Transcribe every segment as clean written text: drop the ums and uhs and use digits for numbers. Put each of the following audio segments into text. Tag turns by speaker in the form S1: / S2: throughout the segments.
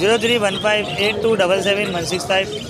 S1: 031582777165,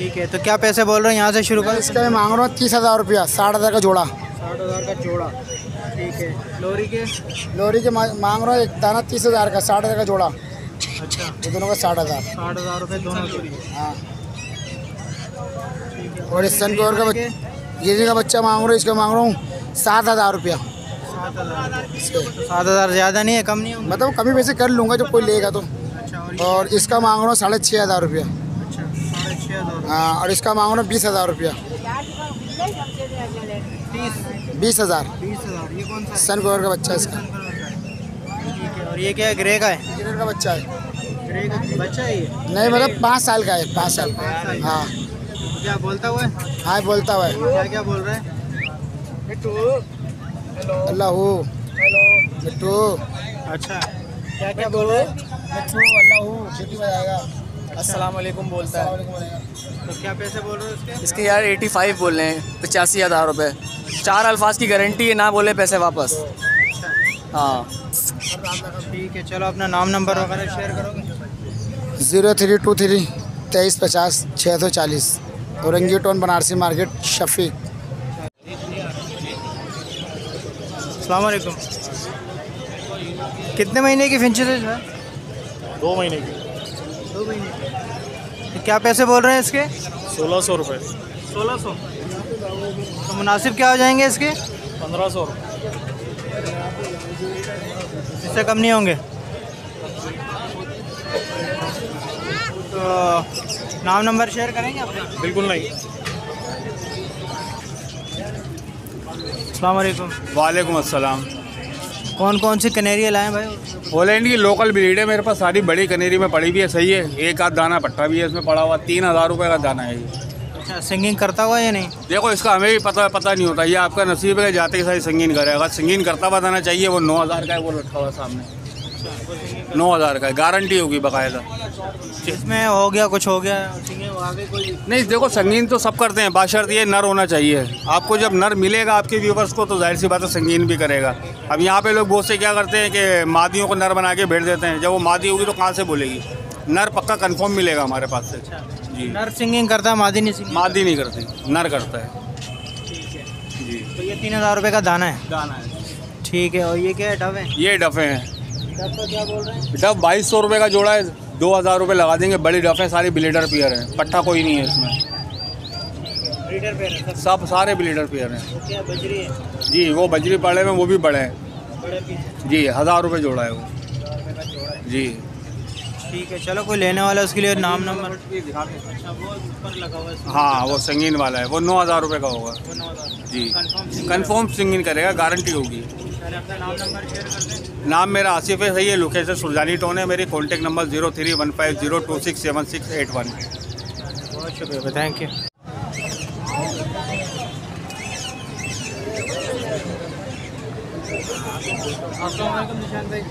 S2: ठीक है, तो क्या पैसे बोल रहे हैं यहाँ से शुरू करो?
S3: इसका मैं मांग रहा हूँ 30,000 रुपया, 60,000 का जोड़ा।
S2: 60,000 का जोड़ा, ठीक है। लोरी के?
S3: लोरी के मांग रहा हूँ एक दाना 30,000 का, 60,000 का जोड़ा।
S2: अच्छा,
S3: ये दोनों का 60,000।
S2: 60,000 रुपये दोनों के?
S3: हाँ। और इस सनकोर का गिरने का बच्चा मांग रहा हूँ, इसका मांग रहा हूँ 7,000 रुपया।
S2: 7,000 ज़्यादा नहीं है, कम नहीं है?
S3: मतलब कमी पैसे कर लूँगा जब कोई लेगा तो।
S2: अच्छा,
S3: और इसका मांग रहा हूँ 6,500 रुपया।
S2: अच्छा, 6,500।
S3: हाँ, और इसका मांग रहा हूँ 20,000 रुपया। 20,000।
S2: 20,000। ये कौन सा है?
S3: सनकोर का बच्चा है इसका।
S2: ठीक है, और ये क्या है? ग्रे का है?
S3: गिरने का बच्चा है।
S2: ग्रे का बच्चा है ये?
S3: नहीं, मतलब 5 साल का है, 5 साल। हाँ
S2: क्या बोलता हुआ है?
S3: हाँ, बोलता हुआ है।
S2: क्या क्या बोल रहा है?
S3: अल्लाह हो, मिट्टू।
S2: अच्छा, क्या क्या बोल रहा है?
S3: मिट्टू अल्लाह हो, खेती बजाएगा।
S4: अस्सलाम वालेकुम बोलता है।
S2: तो क्या पैसे बोल रहे हो इसके?
S4: इसके यार 85 बोल रहे हैं, 85,000 रुपये। 4 अल्फाज की गारंटी है, ना बोले पैसे वापस। हाँ
S2: ठीक है, चलो अपना नाम नंबर वगैरह शेयर करोगे?
S3: 0323 2350 640, औरंगी टोन, बनारसी मार्केट, शफीक।
S2: अस्सलाम वालेकुम। कितने महीने की फिंचेस है?
S5: 2 महीने की।
S2: 2 महीने की। तो क्या पैसे बोल रहे हैं इसके?
S5: 1600 रुपये।
S2: 1600। तो मुनासिब क्या हो जाएंगे इसके?
S5: 1500 रुपये।
S2: इससे कम नहीं होंगे? तो नाम नंबर शेयर करेंगे अपने?
S5: बिल्कुल नहीं।
S2: अस्सलाम वालेकुम।
S6: वालेकुम अस्सलाम।
S2: कौन कौन सी कनेरियाँ लाएँ भाई?
S6: हॉलैंड की लोकल ब्रीड है मेरे पास, सारी बड़ी कनेरी में पड़ी भी है, सही है। एक आध दाना पट्टा भी है इसमें पड़ा हुआ, 3,000 रुपये का दाना है ये।
S2: अच्छा, सिंगिंग करता हुआ या नहीं?
S6: देखो इसका हमें भी पता नहीं होता, ये आपका नसीब है कि जाते के साथ संगीन करे। अगर संगीन करता हुआ दाना चाहिए, वो 9,000 का है, वो लटका हुआ सामने। 9,000 का है, गारंटी होगी बाकायदा।
S2: इसमें हो गया, कुछ हो गया सिंगिंग आगे कोई?
S6: नहीं देखो, संगीन तो सब करते हैं, बाशर्त ये नर होना चाहिए। आपको जब नर मिलेगा आपके व्यूवर्स को, तो जाहिर सी बात है संगीन भी करेगा। अब यहाँ पे लोग बहुत से क्या करते हैं कि मादियों को नर बना के भेज देते हैं, जब वो मादी होगी तो कहाँ से बोलेगी। नर पक्का कंफर्म मिलेगा हमारे पास से। जी,
S2: नर सिंगिंग करता है, मादी नहीं सिंगिंग?
S6: मादी नहीं करती, नर करता है। जी,
S2: तो ये 3,000 रुपये का दाना है?
S6: दाना है।
S2: ठीक है, और ये क्या है? डव है?
S6: ये डफे हैं।
S2: डव का क्या बोल रहे हैं?
S6: डफ 2,200 रुपये का जोड़ा है, 2,000 रुपये लगा देंगे। बड़ी डफ है, सारी ब्लीडर पेयर है, पट्टा कोई नहीं है इसमें।
S2: ब्रीडर पेयर है
S6: सब सारे ब्लीडर पेयर हैं।
S2: क्या बजरी है?
S6: जी, वो बजरी पड़े में, वो भी बड़े हैं।
S2: बड़े पीस?
S6: जी, 1,000 रुपये जोड़ा है वो।
S2: 1,000 रुपये का जोड़ा है।
S6: जी,
S2: ठीक है, चलो कोई लेने वाला है उसके लिए नाम नंबर? अच्छा, वो ऊपर लगा हुआ है?
S6: हाँ वो संगीन वाला है, वो 9,000 रुपये का होगा।
S2: वो 9,000।
S6: जी,
S2: कंफर्म?
S6: कंफर्म सिंगिंग करेगा, गारंटी होगी।
S2: पहले अपना नाम नंबर शेयर कर दें।
S6: नाम मेरा आसिफ है, सही है। लोकेशन सुरजानी टाउन है। मेरी कॉन्टैक्ट नंबर 0315026761।
S2: बहुत शुक्रिया, थैंक यू।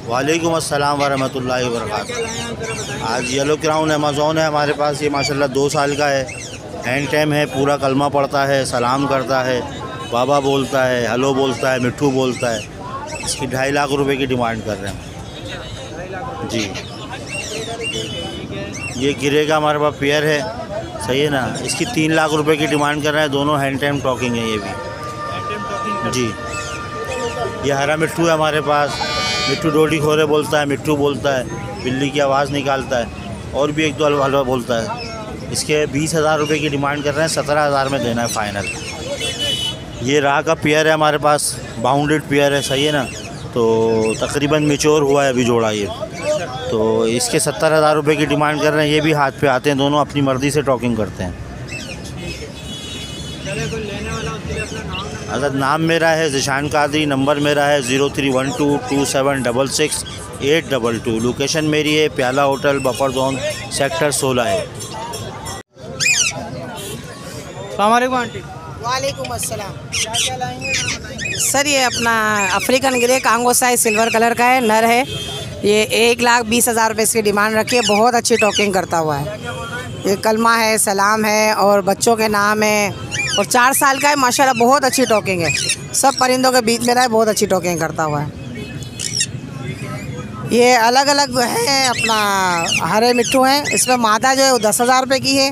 S7: वालेकुम अस्सलाम वरहमतुल्लाहि वबरकातुहू। आज येलो क्राउन अमेज़ॉन है हमारे पास। ये माशाल्लाह 2 साल का है, हैंड टाइम है, पूरा कलमा पढ़ता है, सलाम करता है, बाबा बोलता है, हेलो बोलता है, मिट्ठू बोलता है। इसकी 2.5 लाख रुपए की डिमांड कर रहे हैं जी। ये गिरे का हमारे पास पेयर है, सही है ना। इसकी 3 लाख रुपए की डिमांड कर रहे हैं। दोनों हैंड टाइम टॉकिंग है ये भी जी। ये हरा मिट्ठू है हमारे पास। मिट्ठू डोडी खोरे बोलता है, मिट्ठू बोलता है, बिल्ली की आवाज़ निकालता है, और भी 1-2 हलवा बोलता है। इसके 20,000 रुपये की डिमांड कर रहे हैं, 17,000 में देना है फ़ाइनल। ये राह का पेयर है हमारे पास, बाउंडेड पेयर है, सही है ना। तो तकरीबन मैच्योर हुआ है अभी जोड़ा ये। तो इसके 70,000 रुपये की डिमांड कर रहे हैं। ये भी हाथ पे आते हैं, दोनों अपनी मर्ज़ी से टॉकिंग करते हैं। अगर नाम मेरा है ज़िशान कादरी, नंबर मेरा है 03122766 लोकेशन मेरी है प्याला होटल, बफर जोन, सेक्टर 16 है।
S2: अस्सलाम वालेकुम आंटी।
S8: वालेकुम अस्सलाम।
S2: क्या क्या लाएंगे
S8: सर ये अपना African grey Congo size silver colour का है, नर है। ये 1,20,000 रुपये इसकी डिमांड रखी है। बहुत अच्छी टॉकिंग करता हुआ है। ये कलमा है, सलाम है, और बच्चों के नाम है, और 4 साल का है। माशाल्लाह बहुत अच्छी टॉकिंग है। सब परिंदों के बीच में रहा है, बहुत अच्छी टॉकिंग करता हुआ है। ये अलग अलग है, अपना हरे मिट्ठू हैं। इसमें मादा जो है वो 10,000 रुपये की है।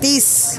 S8: 30.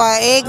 S8: 1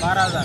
S2: 12,000.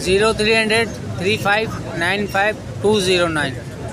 S9: 0300 35 95 209.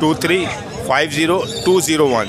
S10: 23 50 201.